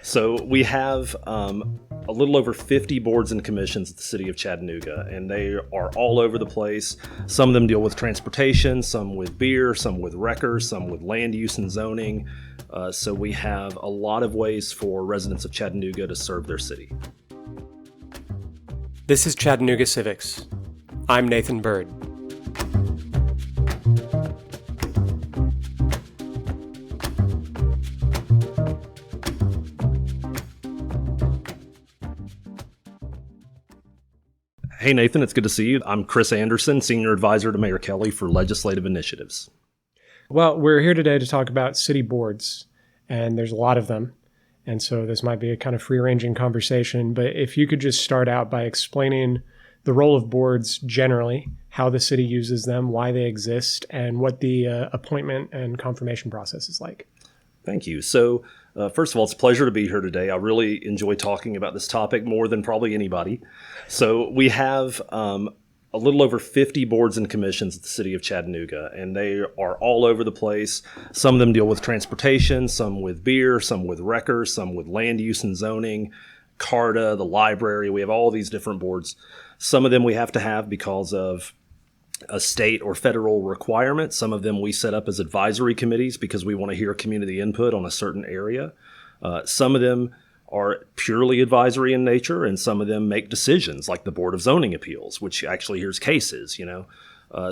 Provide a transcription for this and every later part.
So we have a little over 50 boards and commissions at the city of Chattanooga, and they are all over the place. Some of them deal with transportation, some with beer, some with wreckers, some with land use and zoning. So we have a lot of ways for residents of Chattanooga to serve their city. This is Chattanooga Civics. I'm Nathan Bird. Hey Nathan, it's good to see you. I'm Chris Anderson, Senior Advisor to Mayor Kelly for Legislative Initiatives. Well, we're here today to talk about city boards, and there's a lot of them. And so this might be a kind of free-ranging conversation, but if you could just start out by explaining the role of boards generally, how the city uses them, why they exist, and what the appointment and confirmation process is like. Thank you. So first of all, it's a pleasure to be here today. I really enjoy talking about this topic more than probably anybody. So we have a little over 50 boards and commissions at the city of Chattanooga, and they are all over the place. Some of them deal with transportation, some with beer, some with wreckers, some with land use and zoning, CARTA, the library. We have all these different boards. Some of them we have to have because of a state or federal requirement. Some of them we set up as advisory committees because we want to hear community input on a certain area. Some of them are purely advisory in nature, and some of them make decisions, like the Board of Zoning Appeals, which actually hears cases,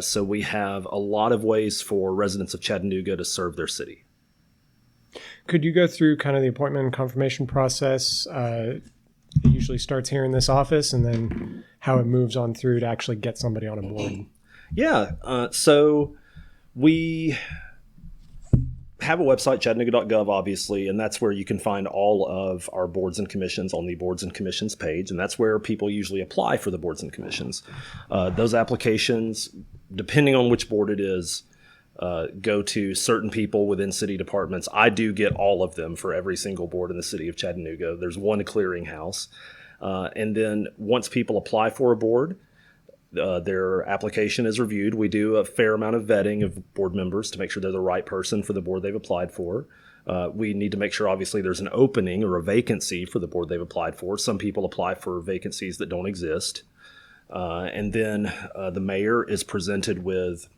So we have a lot of ways for residents of Chattanooga to serve their city. Could you go through kind of the appointment and confirmation process? It usually starts here in this office, and then how it moves on through to actually get somebody on a board. Yeah, so we have a website, chattanooga.gov, obviously, and that's where you can find all of our boards and commissions on the boards and commissions page, and that's where people usually apply for the boards and commissions. Those applications, depending on which board it is, go to certain people within city departments. I do get all of them for every single board in the city of Chattanooga. There's one clearinghouse. And then once people apply for a board, their application is reviewed. We do a fair amount of vetting of board members to make sure they're the right person for the board they've applied for. We need to make sure, obviously, there's an opening or a vacancy for the board they've applied for. Some people apply for vacancies that don't exist. And then the mayor is presented with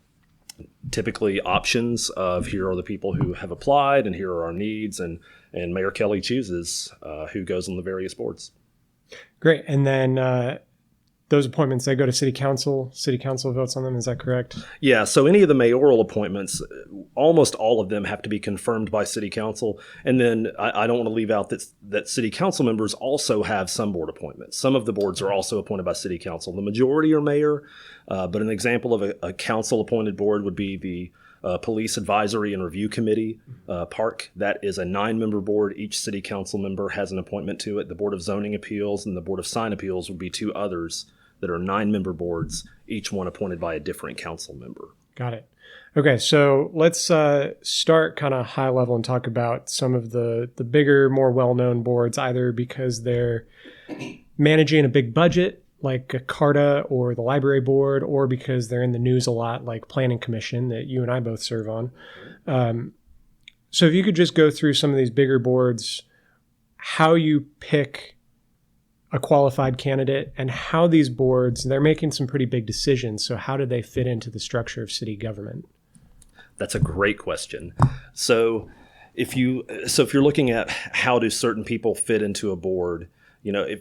typically options of here are the people who have applied and here are our needs. And Mayor Kelly chooses who goes on the various boards. Great. And then those appointments, they go to city council. City council votes on them. Is that correct? Yeah. So any of the mayoral appointments, almost all of them have to be confirmed by city council. And then I don't want to leave out that city council members also have some board appointments. Some of the boards are also appointed by city council. The majority are mayor, but an example of a council appointed board would be the Police Advisory and Review Committee, PARC. That is a 9-member board. Each city council member has an appointment to it. The Board of Zoning Appeals and the Board of Sign Appeals would be two others that are 9-member boards, each one appointed by a different council member. Got it. Okay, so let's start kind of high level and talk about some of the bigger, more well-known boards, either because they're managing a big budget, like a CARTA or the library board, or because they're in the news a lot, like Planning Commission that you and I both serve on. So if you could just go through some of these bigger boards, how you pick a qualified candidate and how these boards, they're making some pretty big decisions. So how do they fit into the structure of city government? That's a great question. So if you're looking at how do certain people fit into a board,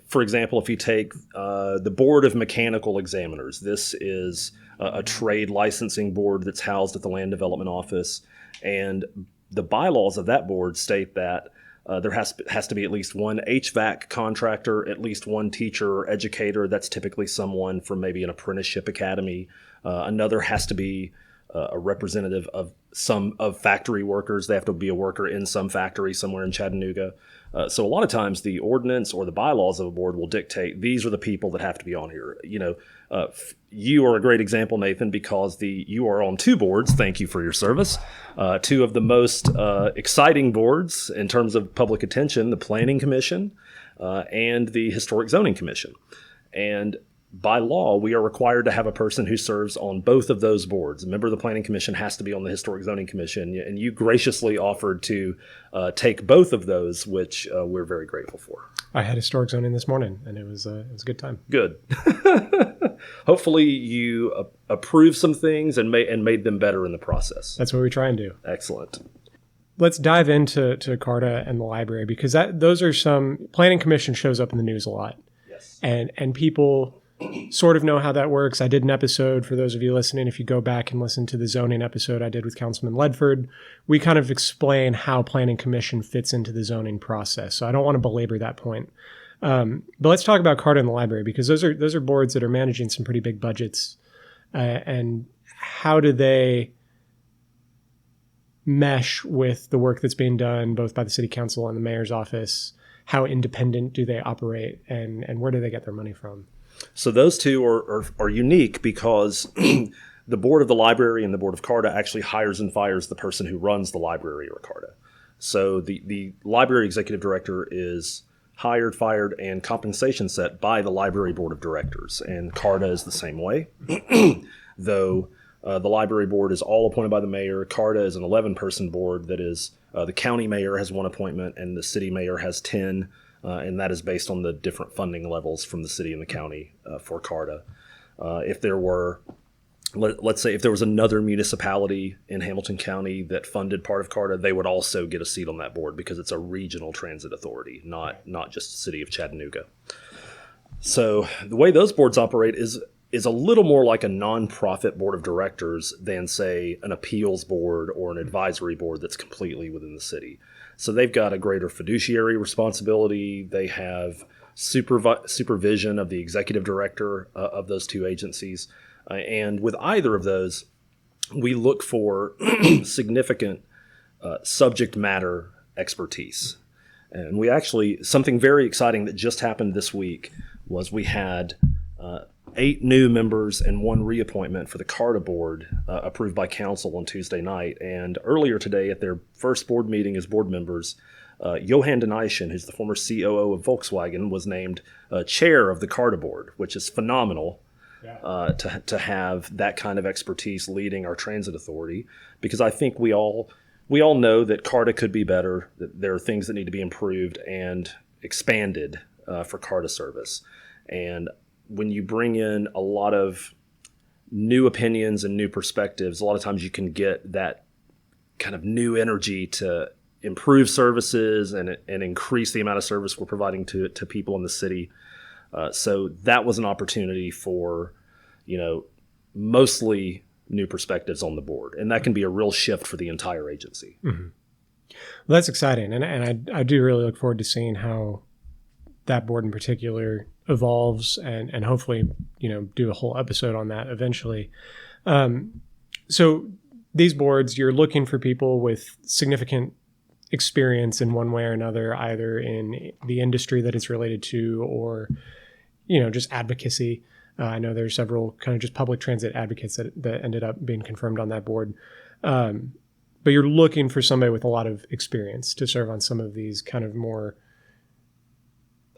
for example, if you take the Board of Mechanical Examiners, this is a trade licensing board that's housed at the Land Development Office. And the bylaws of that board state that there has to be at least one HVAC contractor, at least one teacher or educator. That's typically someone from maybe an apprenticeship academy. Another has to be a representative of factory workers. They have to be a worker in some factory somewhere in Chattanooga. So a lot of times the ordinance or the bylaws of a board will dictate these are the people that have to be on here. You are a great example, Nathan, because you are on two boards. Thank you for your service. Two of the most exciting boards in terms of public attention, the Planning Commission and the Historic Zoning Commission. And by law, we are required to have a person who serves on both of those boards. A member of the Planning Commission has to be on the Historic Zoning Commission, and you graciously offered to take both of those, which we're very grateful for. I had historic zoning this morning, and it was a good time. Good. Hopefully, you approved some things and made them better in the process. That's what we try and do. Excellent. Let's dive into CARTA and the library, because those are some Planning Commission shows up in the news a lot. Yes. And people sort of know how that works. I did an episode, for those of you listening, if you go back and listen to the zoning episode I did with Councilman Ledford, we kind of explain how Planning Commission fits into the zoning process. So I don't want to belabor that point. But let's talk about CARTA and the library, because those are boards that are managing some pretty big budgets. And how do they mesh with the work that's being done both by the city council and the mayor's office? How independent do they operate, and where do they get their money from? So those two are unique because the board of the library and the board of CARTA actually hires and fires the person who runs the library or CARTA. So the library executive director is hired, fired, and compensation set by the library board of directors. And CARTA is the same way, though the library board is all appointed by the mayor. CARTA is an 11-person board that is the county mayor has 1 appointment and the city mayor has 10. And that is based on the different funding levels from the city and the county for CARTA. If there were, let's say, if there was another municipality in Hamilton County that funded part of CARTA, they would also get a seat on that board because it's a regional transit authority, not just the city of Chattanooga. So the way those boards operate is a little more like a nonprofit board of directors than, say, an appeals board or an advisory board that's completely within the city. So they've got a greater fiduciary responsibility. They have supervision of the executive director of those two agencies. And with either of those, we look for significant subject matter expertise. And we actually, something very exciting that just happened this week was we had 8 new members and 1 reappointment for the CARTA board approved by council on Tuesday night. And earlier today at their first board meeting as board members, Johan Denischen, who's the former COO of Volkswagen, was named chair of the CARTA board, which is phenomenal to have that kind of expertise leading our transit authority, because I think we all know that CARTA could be better, that there are things that need to be improved and expanded for CARTA service. And when you bring in a lot of new opinions and new perspectives, a lot of times you can get that kind of new energy to improve services and increase the amount of service we're providing to people in the city. So that was an opportunity for, mostly new perspectives on the board. And that can be a real shift for the entire agency. Mm-hmm. Well, that's exciting. And I do really look forward to seeing how that board in particular evolves and hopefully, do a whole episode on that eventually. So these boards, you're looking for people with significant experience in one way or another, either in the industry that it's related to or, just advocacy. I know there's several kind of just public transit advocates that ended up being confirmed on that board. But you're looking for somebody with a lot of experience to serve on some of these kind of more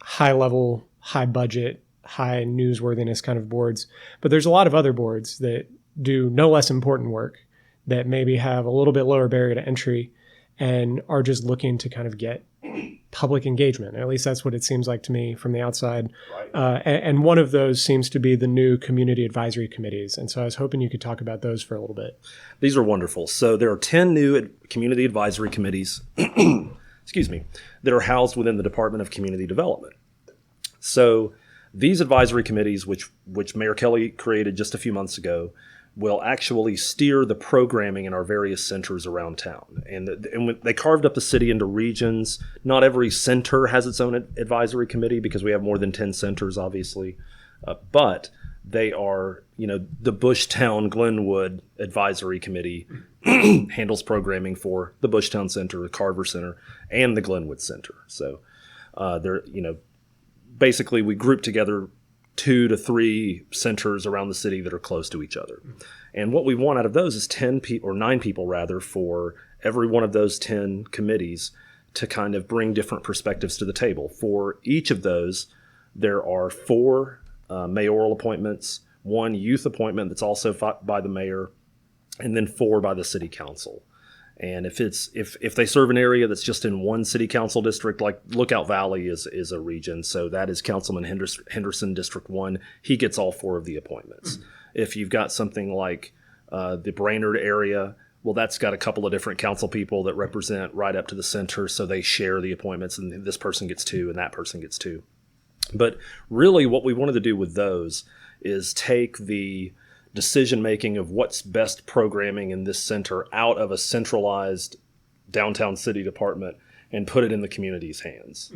high level, high budget, high newsworthiness kind of boards. But there's a lot of other boards that do no less important work that maybe have a little bit lower barrier to entry and are just looking to kind of get public engagement. At least that's what it seems like to me from the outside. Right. And one of those seems to be the new community advisory committees. And so I was hoping you could talk about those for a little bit. These are wonderful. So there are 10 new community advisory committees, excuse me, that are housed within the Department of Community Development. So these advisory committees, which Mayor Kelly created just a few months ago, will actually steer the programming in our various centers around town. And when they carved up the city into regions. Not every center has its own advisory committee because we have more than 10 centers, obviously. But they are, the Bushtown Glenwood Advisory Committee handles programming for the Bushtown Center, the Carver Center, and the Glenwood Center. So they're, basically we group together 2 to 3 centers around the city that are close to each other. And what we want out of those is 9 people rather, for every one of those 10 committees to kind of bring different perspectives to the table. For each of those, there are 4 mayoral appointments, 1 youth appointment that's also by the mayor, and then 4 by the city council. And if they serve an area that's just in one city council district, like Lookout Valley is a region, so that is Councilman Henderson, District 1. He gets all 4 of the appointments. Mm-hmm. If you've got something like the Brainerd area, well, that's got a couple of different council people that represent right up to the center, so they share the appointments, and this person gets 2 and that person gets 2. But really what we wanted to do with those is take the decision-making of what's best programming in this center out of a centralized downtown city department and put it in the community's hands.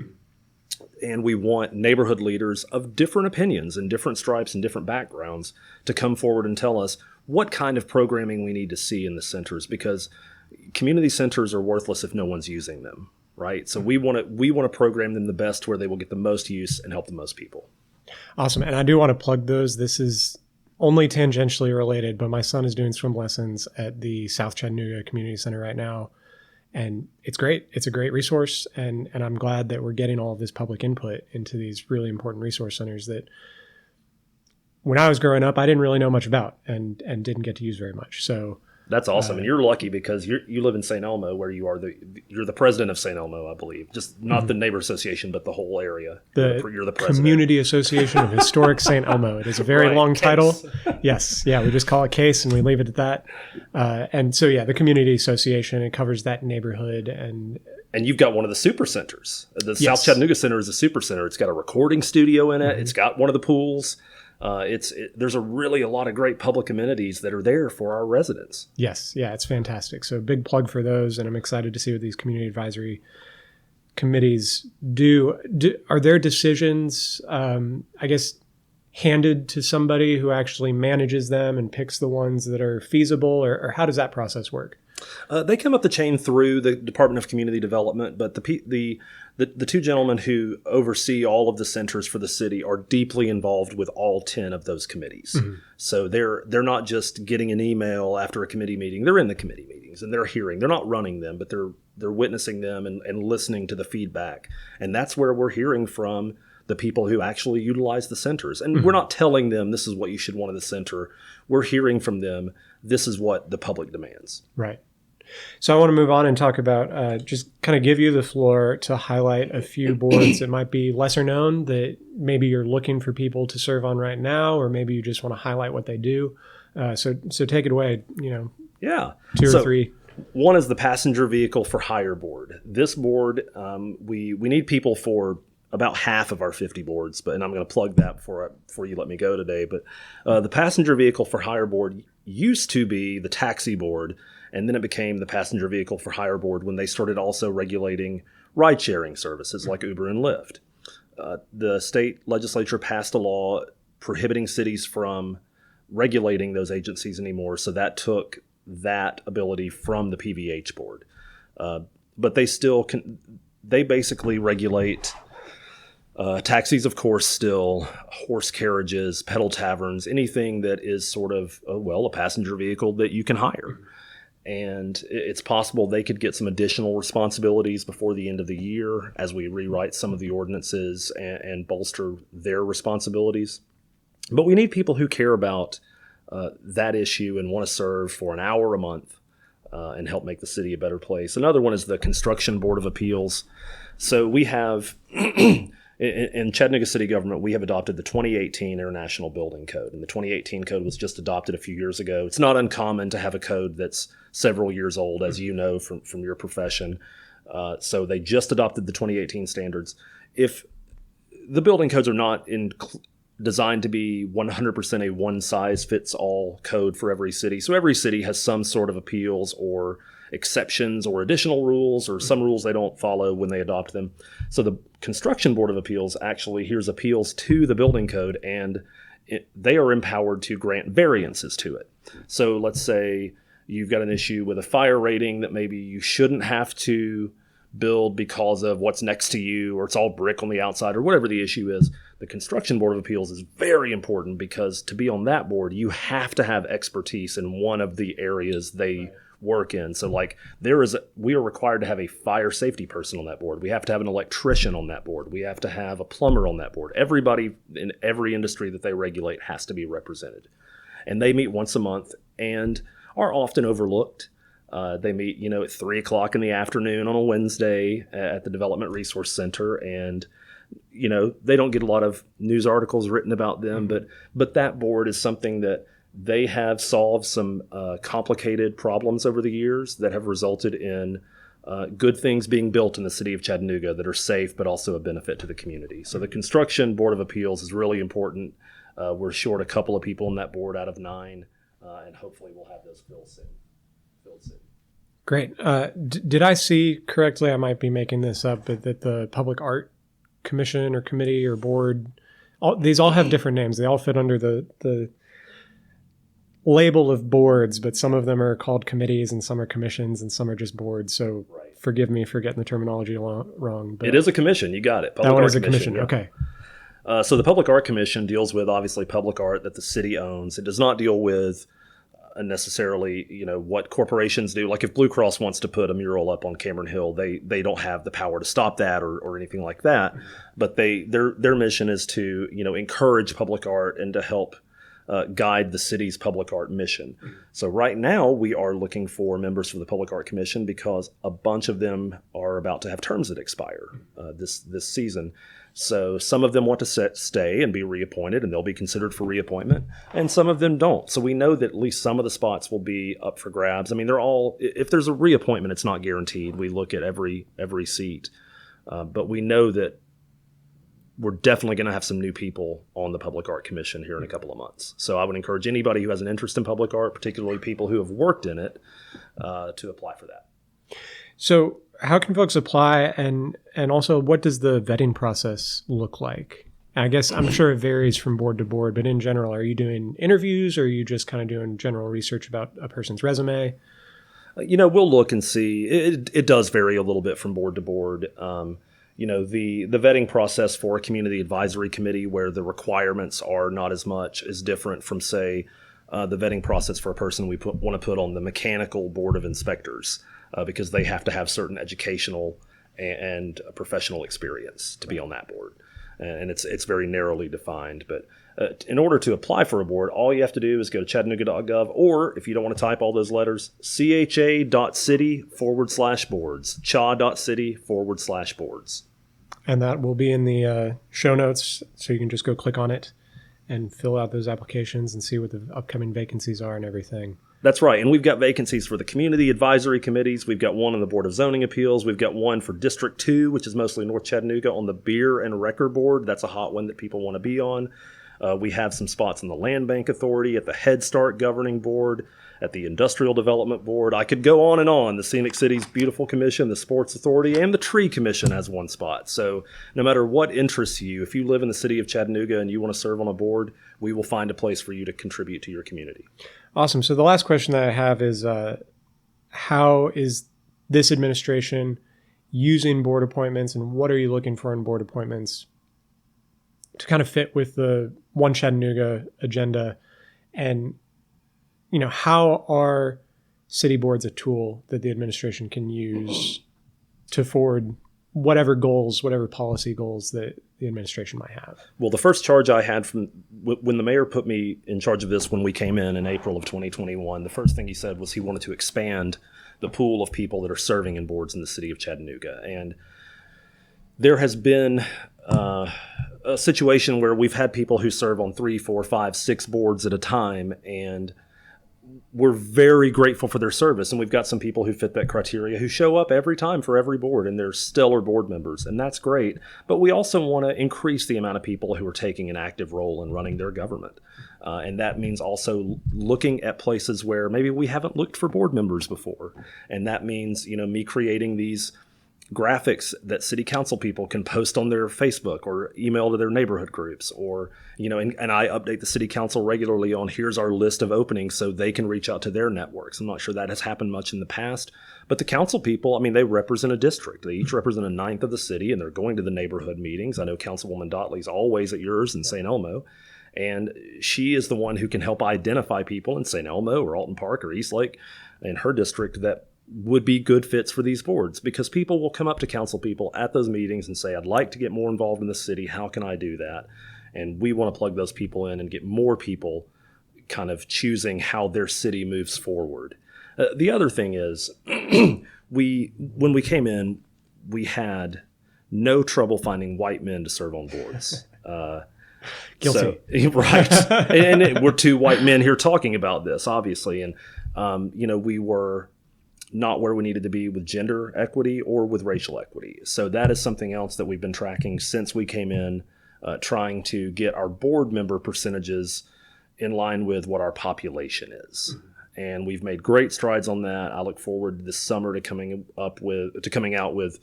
And we want neighborhood leaders of different opinions and different stripes and different backgrounds to come forward and tell us what kind of programming we need to see in the centers, because community centers are worthless if no one's using them, right? So we want to program them the best where they will get the most use and help the most people. Awesome. And I do want to plug those. This is only tangentially related, but my son is doing swim lessons at the South Chattanooga Community Center right now. And it's great. It's a great resource. And I'm glad that we're getting all of this public input into these really important resource centers that when I was growing up, I didn't really know much about and didn't get to use very much. So that's awesome. And you're lucky because you live in St. Elmo, where you're the president of St. Elmo, I believe. Just not the neighbor association, but the whole area. You're the president. Community Association of Historic St. Elmo. It is a very long title. Yes. Yeah. We just call it CASE and we leave it at that. And so, yeah, the Community Association, it covers that neighborhood. And you've got one of the super centers. The South Chattanooga Center is a super center. It's got a recording studio in it. Mm-hmm. It's got one of the pools. There's a lot of great public amenities that are there for our residents. Yes. Yeah, it's fantastic. So big plug for those. And I'm excited to see what these community advisory committees do. Are their decisions, I guess, handed to somebody who actually manages them and picks the ones that are feasible, or how does that process work? They come up the chain through the Department of Community Development, but the 2 gentlemen who oversee all of the centers for the city are deeply involved with all 10 of those committees. Mm-hmm. So they're not just getting an email after a committee meeting. They're in the committee meetings and they're hearing. They're not running them, but they're witnessing them and listening to the feedback. And that's where we're hearing from the people who actually utilize the centers. And mm-hmm. we're not telling them this is what you should want in the center. We're hearing from them, this is what the public demands. Right. So I want to move on and talk about, just kind of give you the floor to highlight a few boards that might be lesser known that maybe you're looking for people to serve on right now, or maybe you just want to highlight what they do. So take it away, 2 or 3. One is the Passenger Vehicle for Hire Board. This board, we need people for about half of our 50 boards, and I'm going to plug that before you let me go today. But the Passenger Vehicle for Hire Board used to be the taxi board, and then it became the Passenger Vehicle for Hire Board when they started also regulating ride-sharing services like Uber and Lyft. The state legislature passed a law prohibiting cities from regulating those agencies anymore, so that took that ability from the PVH board. But they still they basically regulate taxis, of course, still, horse carriages, pedal taverns, anything that is sort of, a passenger vehicle that you can hire. And it's possible they could get some additional responsibilities before the end of the year as we rewrite some of the ordinances and bolster their responsibilities. But we need people who care about that issue and want to serve for an hour a month and help make the city a better place. Another one is the Construction Board of Appeals. So we have... In Chattanooga City Government, we have adopted the 2018 International Building Code, and the 2018 code was just adopted a few years ago. It's not uncommon to have a code that's several years old, as you know from your profession. So they just adopted the 2018 standards. If the building codes are not designed to be 100% a one-size-fits-all code for every city, so every city has some sort of appeals or exceptions or additional rules or some rules they don't follow when they adopt them. So the Construction Board of Appeals actually hears appeals to the building code, and they are empowered to grant variances to it. So let's say you've got an issue with a fire rating that maybe you shouldn't have to build because of what's next to you, or it's all brick on the outside, or whatever the issue is. The Construction Board of Appeals is very important because to be on that board, you have to have expertise in one of the areas they work in. So like we are required to have a fire safety person on that board. We have to have an electrician on that board. We have to have a plumber on that board. Everybody in every industry that they regulate has to be represented. And they meet once a month and are often overlooked. They meet, at 3:00 in the afternoon on a Wednesday at the Development Resource Center. And, they don't get a lot of news articles written about them, but that board is something that they have solved some complicated problems over the years that have resulted in good things being built in the city of Chattanooga that are safe, but also a benefit to the community. So the Construction Board of Appeals is really important. We're short a couple of people on that board out of 9, and hopefully we'll have those filled soon. Great. Did I see correctly, I might be making this up, but that the Public Art Commission or Committee or Board, these all have different names. They all fit under the label of boards, but some of them are called committees and some are commissions and some are just boards. So Forgive me for getting the terminology wrong. But it is a commission. You got it. That one is a commission. Yeah. Okay. So the Public Art Commission deals with obviously public art that the city owns. It does not deal with necessarily, what corporations do. Like if Blue Cross wants to put a mural up on Cameron Hill, they don't have the power to stop that or anything like that. But their mission is to, encourage public art and to help guide the city's public art mission. So right now we are looking for members for the Public Art Commission because a bunch of them are about to have terms that expire this season. So some of them want to stay and be reappointed, and they'll be considered for reappointment, and some of them don't. So we know that at least some of the spots will be up for grabs. I mean, they're all, if there's a reappointment, it's not guaranteed. We look at every seat, but we know that we're definitely going to have some new people on the Public Art Commission here in a couple of months. So I would encourage anybody who has an interest in public art, particularly people who have worked in it, to apply for that. So how can folks apply, and also what does the vetting process look like? I guess I'm sure it varies from board to board, but in general, are you doing interviews or are you just kind of doing general research about a person's resume? We'll look and see. It does vary a little bit from board to board. The vetting process for a community advisory committee where the requirements are not as much is different from, say, the vetting process for a person we want to put on the mechanical board of inspectors. Because they have to have certain educational and professional experience to be on that board. And it's very narrowly defined. But in order to apply for a board, all you have to do is go to chattanooga.gov, or if you don't want to type all those letters, cha.city/boards, cha.city/boards. And that will be in the show notes, so you can just go click on it and fill out those applications and see what the upcoming vacancies are and everything. That's right. And we've got vacancies for the community advisory committees. We've got one on the Board of Zoning Appeals. We've got one for District 2, which is mostly North Chattanooga, on the Beer and Wrecker Board. That's a hot one that people want to be on. We have some spots on the Land Bank Authority, at the Head Start Governing Board, at the Industrial Development Board. I could go on and on. The Scenic Cities Beautiful Commission, the Sports Authority, and the Tree Commission has one spot. So no matter what interests you, if you live in the city of Chattanooga and you want to serve on a board, we will find a place for you to contribute to your community. Awesome. So the last question that I have is, how is this administration using board appointments, and what are you looking for in board appointments to kind of fit with the One Chattanooga agenda? And, how are city boards a tool that the administration can use to forward whatever goals, whatever policy goals that the administration might have? Well, the first charge I had from when the mayor put me in charge of this when we came in April of 2021, the first thing he said was he wanted to expand the pool of people that are serving in boards in the city of Chattanooga. And there has been a situation where we've had people who serve on 3, 4, 5, 6 boards at a time, and we're very grateful for their service. And we've got some people who fit that criteria who show up every time for every board, and they're stellar board members, and that's great. But we also want to increase the amount of people who are taking an active role in running their government. And that means also looking at places where maybe we haven't looked for board members before. And that means, me creating these graphics that city council people can post on their Facebook or email to their neighborhood groups, or, and I update the city council regularly on here's our list of openings so they can reach out to their networks. I'm not sure that has happened much in the past, but the council people, they represent a district. They each represent a ninth of the city, and they're going to the neighborhood meetings. I know Councilwoman Dotley's always at yours in St. Elmo, and she is the one who can help identify people in St. Elmo or Alton Park or Eastlake in her district that would be good fits for these boards, because people will come up to council people at those meetings and say, I'd like to get more involved in the city. How can I do that? And we want to plug those people in and get more people kind of choosing how their city moves forward. The other thing is, when we came in, we had no trouble finding white men to serve on boards. Guilty. Right. And we're two white men here talking about this, obviously. And, we were not where we needed to be with gender equity or with racial equity. So that is something else that we've been tracking since we came in, trying to get our board member percentages in line with what our population is. And we've made great strides on that. I look forward this summer to coming out with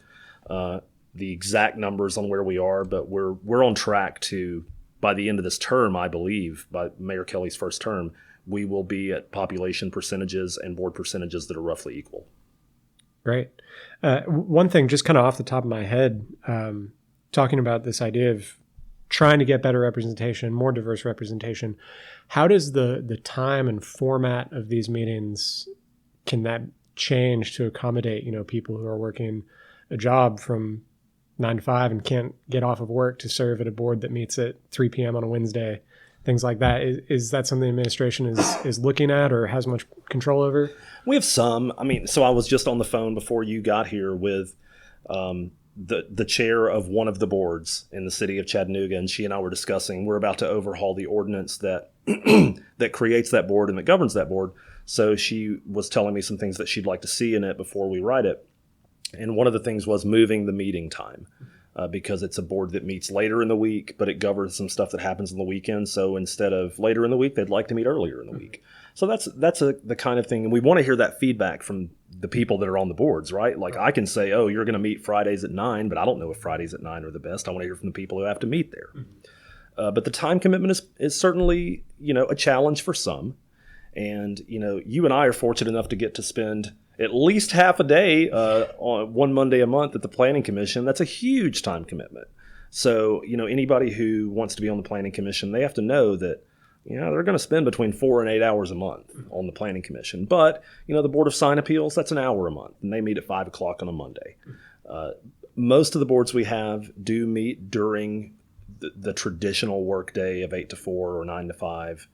the exact numbers on where we are, but we're on track to, by the end of this term, I believe, by Mayor Kelly's first term, we will be at population percentages and board percentages that are roughly equal. Great. One thing, just kind of off the top of my head, talking about this idea of trying to get better representation, more diverse representation, how does the time and format of these meetings, can that change to accommodate, people who are working a job from 9 to 5 and can't get off of work to serve at a board that meets at 3 p.m. on a Wednesday, things like that? Is that something the administration is looking at or has much control over? We have some. So I was just on the phone before you got here with the chair of one of the boards in the city of Chattanooga, and she and I were discussing, we're about to overhaul the ordinance that that creates that board and that governs that board. So she was telling me some things that she'd like to see in it before we write it. And one of the things was moving the meeting time, because it's a board that meets later in the week, but it governs some stuff that happens on the weekend. So instead of later in the week, they'd like to meet earlier in the week. So that's the kind of thing. And we want to hear that feedback from the people that are on the boards, right? Like I can say, oh, you're going to meet Fridays at 9, but I don't know if Fridays at 9 are the best. I want to hear from the people who have to meet there. But the time commitment is certainly, a challenge for some. And, you and I are fortunate enough to get to spend at least half a day on one Monday a month at the Planning Commission. That's a huge time commitment. So, anybody who wants to be on the Planning Commission, they have to know that, they're going to spend between 4 and 8 hours a month on the Planning Commission. But, the Board of Sign Appeals, that's an hour a month, and they meet at 5 o'clock on a Monday. Most of the boards we have do meet during the traditional work day of 8 to 4 or 9 to 5.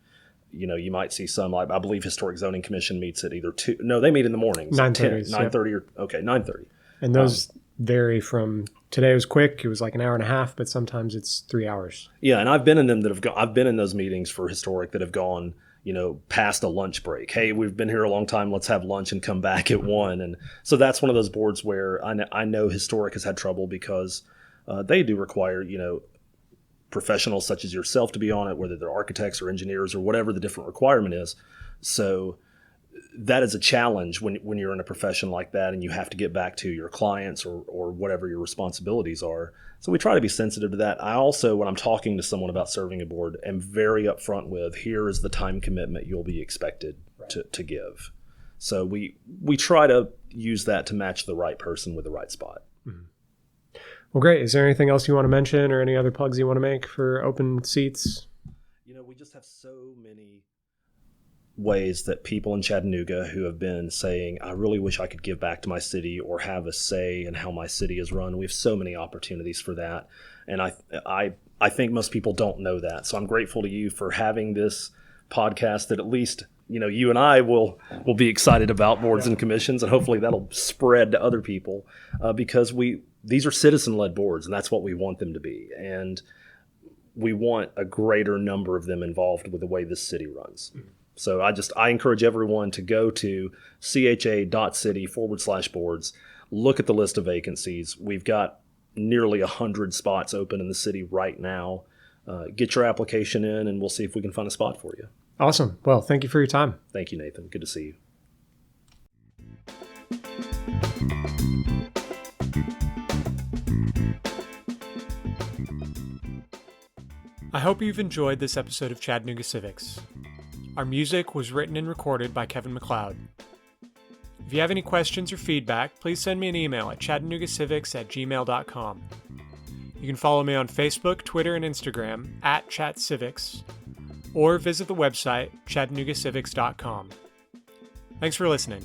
You might see some, like I believe Historic Zoning Commission meets at either 2. No, they meet in the mornings. 9:30. 9:30 or 9:30. And those vary from, today was quick. It was like an hour and a half, but sometimes it's 3 hours. Yeah, and I've been in them I've been in those meetings for Historic that have gone, past a lunch break. Hey, we've been here a long time. Let's have lunch and come back at 1. And so that's one of those boards where I know Historic has had trouble because they do require, professionals such as yourself to be on it, whether they're architects or engineers or whatever the different requirement is. So that is a challenge when you're in a profession like that and you have to get back to your clients or whatever your responsibilities are. So we try to be sensitive to that. I also, when I'm talking to someone about serving a board, am very upfront with, here is the time commitment you'll be expected to give. So we try to use that to match the right person with the right spot. Mm-hmm. Well, great. Is there anything else you want to mention or any other plugs you want to make for open seats? We just have so many ways that people in Chattanooga who have been saying, I really wish I could give back to my city or have a say in how my city is run. We have so many opportunities for that. And I think most people don't know that. So I'm grateful to you for having this podcast that at least, you and I will be excited about boards and commissions, and hopefully that'll spread to other people because these are citizen-led boards, and that's what we want them to be. And we want a greater number of them involved with the way this city runs. Mm-hmm. So I encourage everyone to go to cha.city/boards, look at the list of vacancies. We've got nearly 100 spots open in the city right now. Get your application in, and we'll see if we can find a spot for you. Awesome. Well, thank you for your time. Thank you, Nathan. Good to see you. I hope you've enjoyed this episode of Chattanooga Civics. Our music was written and recorded by Kevin MacLeod. If you have any questions or feedback, please send me an email at chattanoogacivics@gmail.com. You can follow me on Facebook, Twitter, and Instagram @chatcivics, or visit the website chattanoogacivics.com. Thanks for listening.